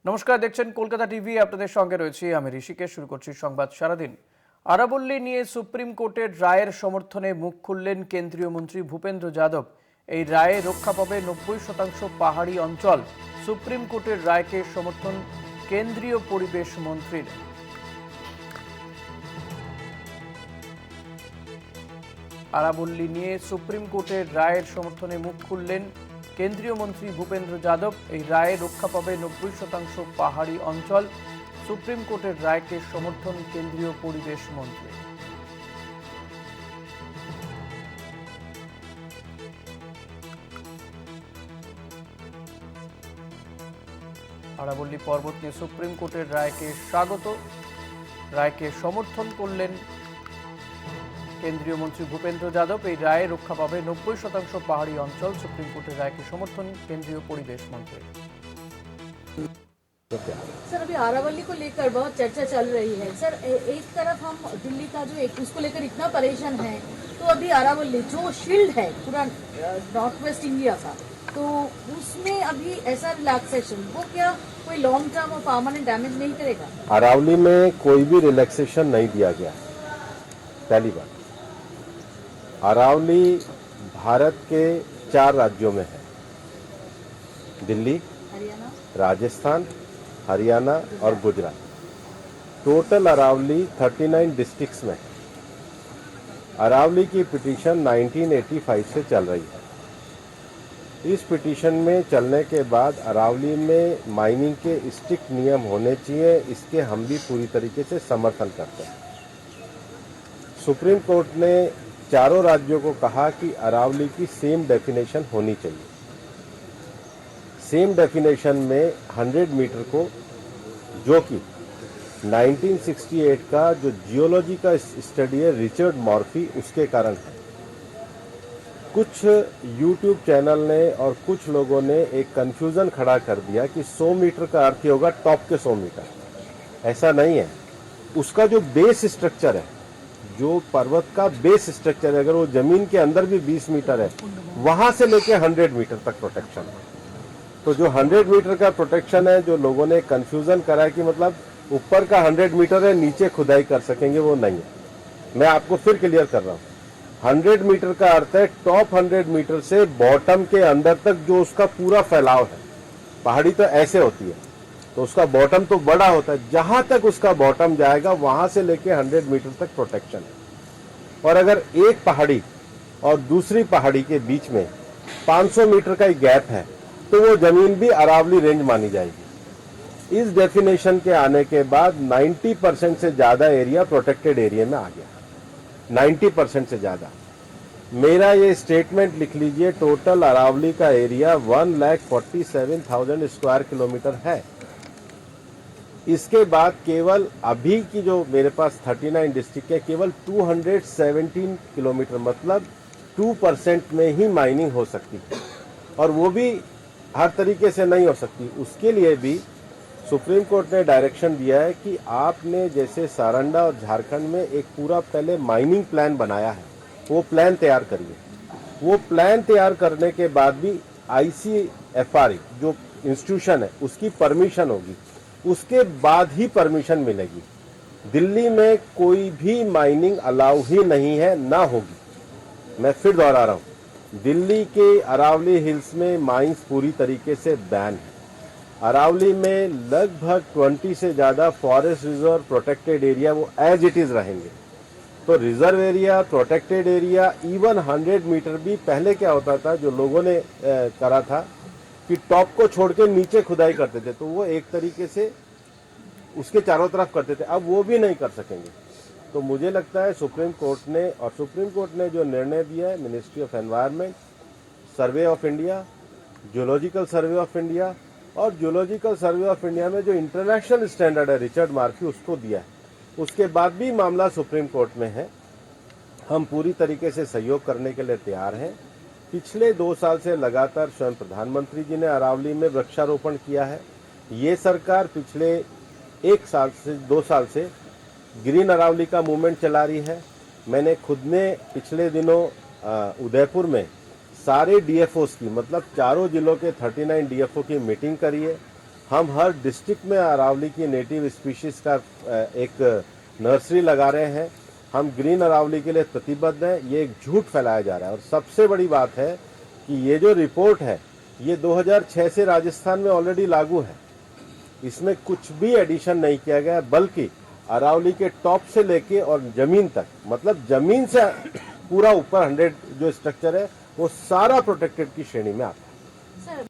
নমস্কার, দেখছেন কলকাতা টিভি। আপনাদের সঙ্গে রয়েছি আমি ঋষিকেশ। শুরু করছি সংবাদ সারাদিন। আরাবল্লী নিয়ে সুপ্রিম কোর্টের রায়ের সমর্থনে মুখ খুললেন কেন্দ্রীয় মন্ত্রী ভূপেন্দ্র যাদব। এই রায়ে রক্ষা পাবে 90% পাহাড়ি অঞ্চল। সুপ্রিম কোর্টের রায়কে সমর্থন কেন্দ্রীয় পরিবেশ মন্ত্রীর। আরাবল্লী নিয়ে সুপ্রিম কোর্টের রায়ের সমর্থনে মুখ খুললেন কেন্দ্রীয় মন্ত্রী ভূপেন্দ্র যাদব। এই রায়ে রক্ষা পাবে 90% পাহাড়ি অঞ্চল। সুপ্রিম কোর্টের রায়কে সমর্থন কেন্দ্রীয় পরিবেশ মন্ত্রী। আরাবল্লী পর্বত নিয়ে সুপ্রিম কোর্টের রায়কে স্বাগত, রায়কে সমর্থন করলেন কেন্দ্রীয় মন্ত্রী ভূপেন্দ্র যাদব। এই রায়ে রক্ষা পাবে 90% পাহাড়ি অঞ্চল। সুপ্রিম কোর্টের রায়কে সমর্থन केंद्रीय परिवेश मंत्री। सर, अभी आरावली को लेकर बहुत चर्चा चल रही है। सर, एक तरफ हम दिल्ली का जो एक उसको लेकर इतना परेशान है, तो अभी आरावली जो शील्ड है पूरा नॉर्थ वेस्ट इंडिया का, तो उसमें अभी ऐसा रिलैक्सेशन वो क्या कोई लॉन्ग टर्म और परमानेंट डैमेज नहीं करेगा? अरावली में कोई भी रिलैक्सेशन नहीं दिया गया। पहली बात, अरावली भारत के 4 राज्यों में है, दिल्ली, हरियाणा, राजस्थान, हरियाणा और गुजरात। टोटल अरावली 39 डिस्ट्रिक्ट्स में है। अरावली की पिटीशन 1985 से चल रही है। इस पिटीशन में चलने के बाद अरावली में माइनिंग के स्ट्रिक्ट नियम होने चाहिए, इसके हम भी पूरी तरीके से समर्थन करते हैं। सुप्रीम कोर्ट ने चारों राज्यों को कहा कि अरावली की सेम डेफिनेशन होनी चाहिए। सेम डेफिनेशन में 100 मीटर को, जो कि 1968 का जो जियोलॉजी का स्टडी है रिचर्ड मॉर्फी, उसके कारण है। कुछ यूट्यूब चैनल ने और कुछ लोगों ने एक कंफ्यूजन खड़ा कर दिया कि 100 मीटर का अर्थ होगा टॉप के 100 मीटर। ऐसा नहीं है। उसका जो बेस स्ट्रक्चर है, जो पर्वत का बेस स्ट्रक्चर है, अगर वो जमीन के अंदर भी 20 मीटर है, वहां से लेके 100 मीटर तक प्रोटेक्शन है। तो जो 100 मीटर का प्रोटेक्शन है, जो लोगों ने कंफ्यूजन करा है कि मतलब ऊपर का 100 मीटर है, नीचे खुदाई कर सकेंगे, वो नहीं है। मैं आपको फिर क्लियर कर रहा हूं। 100 मीटर का अर्थ है टॉप 100 मीटर से बॉटम के अंदर तक जो उसका पूरा फैलाव है। पहाड़ी तो ऐसे होती है, तो उसका बॉटम तो बड़ा होता है, जहां तक उसका बॉटम जाएगा वहां से लेके 100 मीटर तक प्रोटेक्शन है। और अगर एक पहाड़ी और दूसरी पहाड़ी के बीच में 500 मीटर का ही गैप है, तो वो जमीन भी अरावली रेंज मानी जाएगी। इस डेफिनेशन के आने के बाद 90% से ज्यादा एरिया प्रोटेक्टेड एरिया में आ गया। 90% से ज्यादा। मेरा ये स्टेटमेंट लिख लीजिए, टोटल अरावली का एरिया 1,47,000 स्क्वायर किलोमीटर है। इसके बाद केवल अभी की जो मेरे पास 39 डिस्ट्रिक्ट है, केवल 217 किलोमीटर, मतलब 2% में ही माइनिंग हो सकती है, और वो भी हर तरीके से नहीं हो सकती। उसके लिए भी सुप्रीम कोर्ट ने डायरेक्शन दिया है कि आपने जैसे सारंडा और झारखंड में एक पूरा पहले माइनिंग प्लान बनाया है, वो प्लान तैयार करिए। वो प्लान तैयार करने के बाद भी ICFR जो इंस्टीट्यूशन है उसकी परमिशन होगी, उसके बाद ही परमिशन मिलेगी। दिल्ली में कोई भी माइनिंग अलाउ ही नहीं है, ना होगी। मैं फिर दोहरा रहा हूं, दिल्ली के अरावली हिल्स में माइंस पूरी तरीके से बैन है। अरावली में लगभग 20 से ज्यादा फॉरेस्ट रिजर्व प्रोटेक्टेड एरिया वो एज इट इज रहेंगे। तो reserve area, protected area, even 100 metre भी पहले क्या होता था, जो लोगों ने करा था कि टॉप को छोड़ के नीचे खुदाई करते थे, तो वो एक तरीके से उसके चारों तरफ करते थे। अब वो भी नहीं कर सकेंगे। तो मुझे लगता है सुप्रीम कोर्ट ने जो निर्णय दिया है, ministry of environment, survey of India, geological survey of India, और जियोलॉजिकल सर्वे ऑफ इंडिया में जो इंटरनेशनल स्टैंडर्ड है रिचर्ड मार्फी, उसको दिया है। उसके बाद भी मामला सुप्रीम कोर्ट में है। हम पूरी तरीके से सहयोग करने के लिए तैयार हैं। पिछले 2 साल से लगातार स्वयं प्रधानमंत्री जी ने अरावली में वृक्षारोपण किया है। ये सरकार पिछले 2 साल से ग्रीन अरावली का मूवमेंट चला रही है। मैंने खुद ने पिछले दिनों उदयपुर में सारे DFOs की, मतलब चारों जिलों के 39 DFO की मीटिंग करी है। हम हर डिस्ट्रिक्ट में अरावली की नेटिव स्पीशीज का एक नर्सरी लगा रहे हैं। हम ग्रीन अरावली के लिए प्रतिबद्ध हैं। ये एक झूठ फैलाया जा रहा है और सबसे बड़ी बात है कि ये जो रिपोर्ट है ये 2006 से राजस्थान में ऑलरेडी लागू है। इसमें कुछ भी एडिशन नहीं किया गया है, बल्कि अरावली के टॉप से लेके और जमीन तक, मतलब जमीन से पूरा ऊपर 100 जो स्ट्रक्चर है वो सारा प्रोटेक्टेड की श्रेणी में आता है। सर